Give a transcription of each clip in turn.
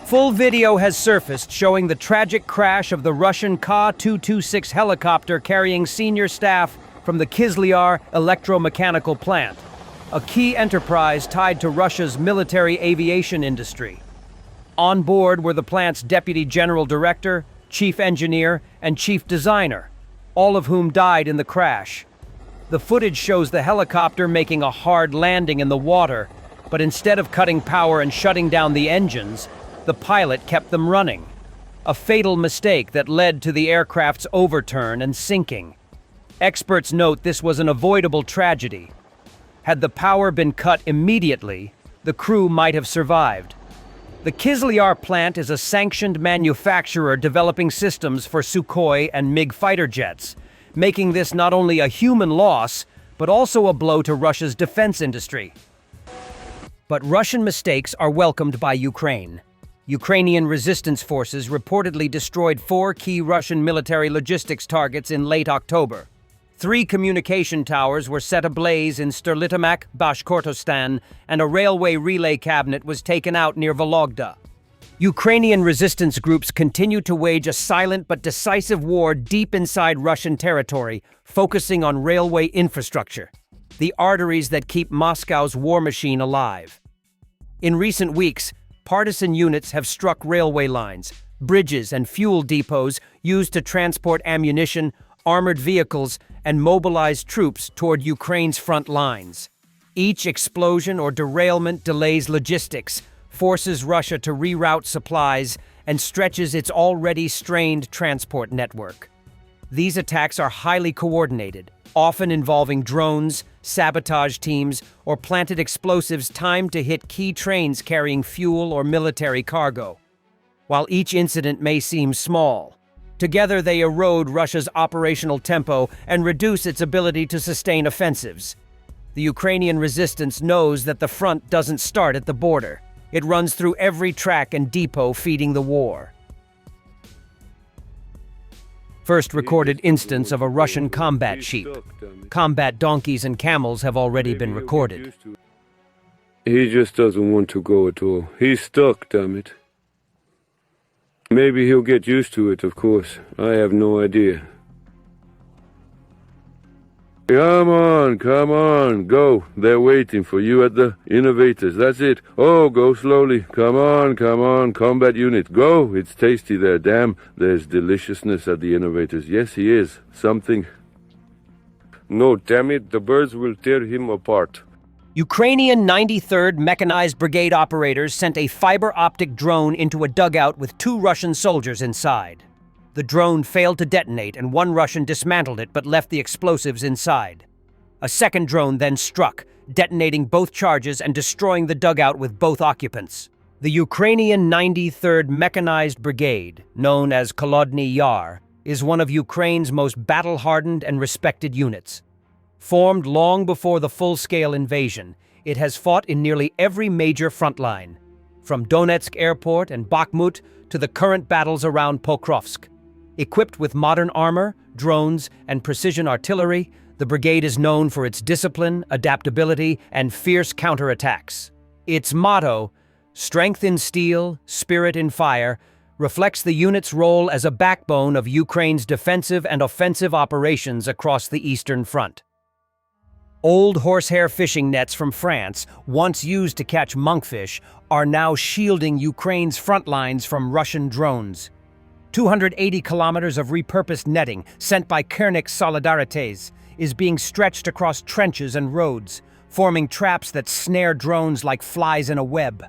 Full video has surfaced showing the tragic crash of the Russian KA-226 helicopter carrying senior staff from the Kizlyar electromechanical plant, a key enterprise tied to Russia's military aviation industry. On board were the plant's deputy general director, chief engineer, and chief designer, all of whom died in the crash. The footage shows the helicopter making a hard landing in the water, but instead of cutting power and shutting down the engines, the pilot kept them running. A fatal mistake that led to the aircraft's overturn and sinking. Experts note this was an avoidable tragedy. Had the power been cut immediately, the crew might have survived. The Kizlyar plant is a sanctioned manufacturer developing systems for Sukhoi and MiG fighter jets, making this not only a human loss, but also a blow to Russia's defense industry. But Russian mistakes are welcomed by Ukraine. Ukrainian resistance forces reportedly destroyed 4 key Russian military logistics targets in late October. 3 communication towers were set ablaze in Sterlitamak, Bashkortostan, and a railway relay cabinet was taken out near Vologda. Ukrainian resistance groups continue to wage a silent but decisive war deep inside Russian territory, focusing on railway infrastructure, the arteries that keep Moscow's war machine alive. In recent weeks, partisan units have struck railway lines, bridges, and fuel depots used to transport ammunition, armored vehicles, and mobilize troops toward Ukraine's front lines. Each explosion or derailment delays logistics, forces Russia to reroute supplies, and stretches its already strained transport network. These attacks are highly coordinated, often involving drones, sabotage teams, or planted explosives timed to hit key trains carrying fuel or military cargo. While each incident may seem small, together they erode Russia's operational tempo and reduce its ability to sustain offensives. The Ukrainian resistance knows that the front doesn't start at the border. It runs through every track and depot feeding the war. First recorded instance of a Russian combat sheep. Combat donkeys and camels have already been recorded. He just doesn't want to go at all. He's stuck, damn it. Maybe he'll get used to it, of course. I have no idea. Come on, go. They're waiting for you at the innovators. That's it. Oh, go slowly. Come on, combat unit. Go. It's tasty there, damn. There's deliciousness at the innovators. Yes, he is. Something. No, damn it, the birds will tear him apart. Ukrainian 93rd Mechanized Brigade operators sent a fiber-optic drone into a dugout with 2 Russian soldiers inside. The drone failed to detonate and 1 Russian dismantled it but left the explosives inside. A second drone then struck, detonating both charges and destroying the dugout with both occupants. The Ukrainian 93rd Mechanized Brigade, known as Kholodny Yar, is one of Ukraine's most battle-hardened and respected units. Formed long before the full-scale invasion, it has fought in nearly every major front line, from Donetsk airport and Bakhmut to the current battles around Pokrovsk. Equipped with modern armor, drones, and precision artillery, the brigade is known for its discipline, adaptability, and fierce counterattacks. Its motto, "Strength in steel, spirit in fire," reflects the unit's role as a backbone of Ukraine's defensive and offensive operations across the Eastern Front. Old horsehair fishing nets from France, once used to catch monkfish, are now shielding Ukraine's front lines from Russian drones. 280 kilometers of repurposed netting sent by Kernik Solidarités is being stretched across trenches and roads, forming traps that snare drones like flies in a web.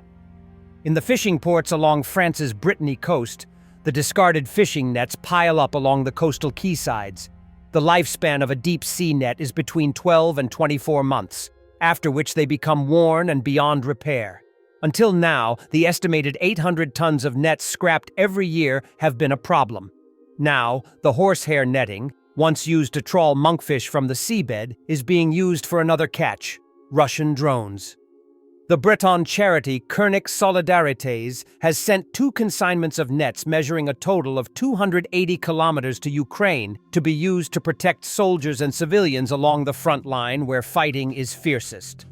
In the fishing ports along France's Brittany coast, the discarded fishing nets pile up along the coastal quaysides. The lifespan of a deep-sea net is between 12 and 24 months, after which they become worn and beyond repair. Until now, the estimated 800 tons of nets scrapped every year have been a problem. Now, the horsehair netting, once used to trawl monkfish from the seabed, is being used for another catch: Russian drones. The Breton charity Kernik Solidarités has sent 2 consignments of nets measuring a total of 280 kilometers to Ukraine to be used to protect soldiers and civilians along the front line where fighting is fiercest.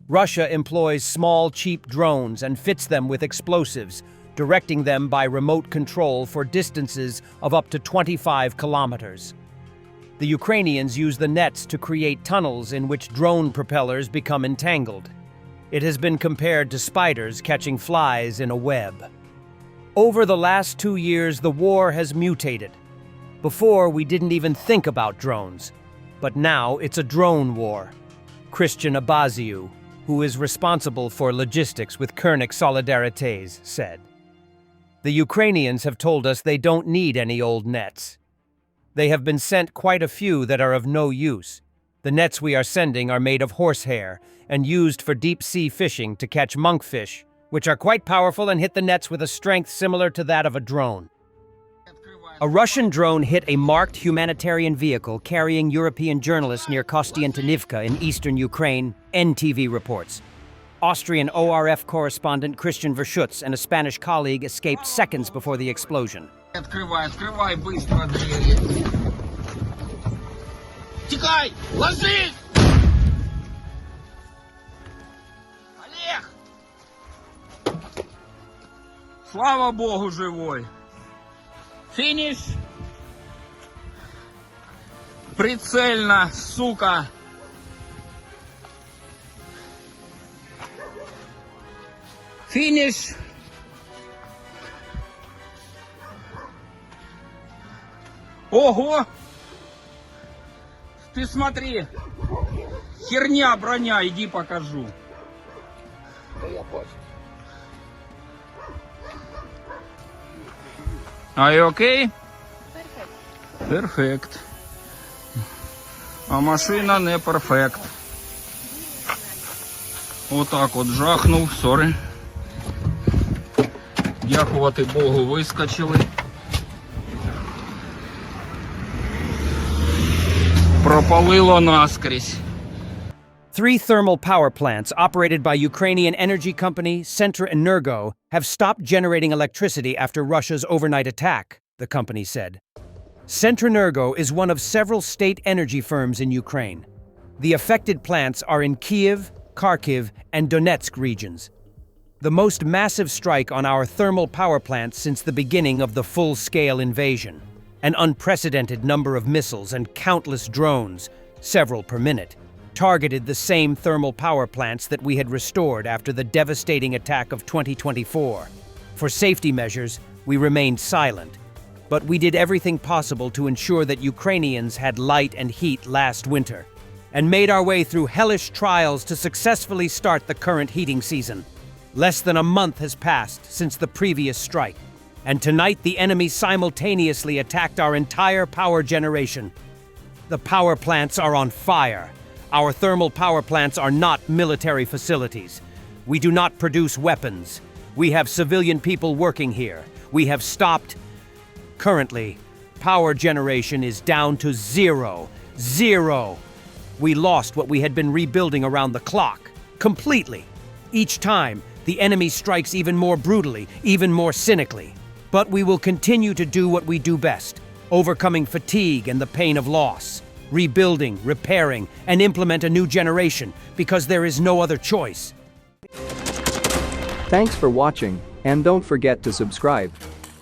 Russia employs small, cheap drones and fits them with explosives, directing them by remote control for distances of up to 25 kilometers. The Ukrainians use the nets to create tunnels in which drone propellers become entangled. It has been compared to spiders catching flies in a web. Over the last 2 years, the war has mutated. Before, we didn't even think about drones, but now it's a drone war. Christian Abaziu, who is responsible for logistics with Kernik Solidarités, said. The Ukrainians have told us they don't need any old nets. They have been sent quite a few that are of no use. The nets we are sending are made of horsehair and used for deep-sea fishing to catch monkfish, which are quite powerful and hit the nets with a strength similar to that of a drone. A Russian drone hit a marked humanitarian vehicle carrying European journalists near Kostiantynivka in eastern Ukraine, NTV reports. Austrian ORF correspondent Christian Verschutz and a Spanish colleague escaped seconds before the explosion. Открывай быстро двери. Тикай! Ложись! Олег! Слава Богу, живой. Финиш. Прицельно, сука. Финиш. Ого! Ты смотри. Херня броня, иди покажу. Да я бачу. Are you okay? Перфект. А машина не перфект. Отак от жахнув, сорі. Дякувати Богу, вискочили. Пропалило наскрізь. 3 thermal power plants operated by Ukrainian energy company Centrenergo have stopped generating electricity after Russia's overnight attack, the company said. Centrenergo is one of several state energy firms in Ukraine. The affected plants are in Kyiv, Kharkiv, and Donetsk regions. The most massive strike on our thermal power plants since the beginning of the full-scale invasion. An unprecedented number of missiles and countless drones, several per minute, targeted the same thermal power plants that we had restored after the devastating attack of 2024. For safety measures, we remained silent, but we did everything possible to ensure that Ukrainians had light and heat last winter, and made our way through hellish trials to successfully start the current heating season. Less than a month has passed since the previous strike, and tonight the enemy simultaneously attacked our entire power generation. The power plants are on fire. Our thermal power plants are not military facilities. We do not produce weapons. We have civilian people working here. We have stopped. Currently, power generation is down to zero. Zero. We lost what we had been rebuilding around the clock. Completely. Each time, the enemy strikes even more brutally, even more cynically. But we will continue to do what we do best, overcoming fatigue and the pain of loss. Rebuilding, repairing, and implement a new generation, because there is no other choice. Thanks for watching, and don't forget to subscribe.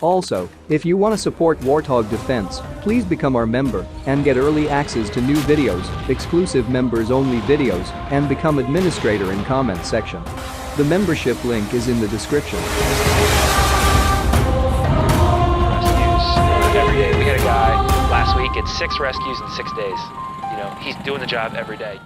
Also, if you want to support Warthog Defense, please become our member and get early access to new videos, exclusive members-only videos, and become administrator in comment section. The membership link is in the description. Every day. We had a guy last week at 6 rescues in 6 days. You know, he's doing the job every day.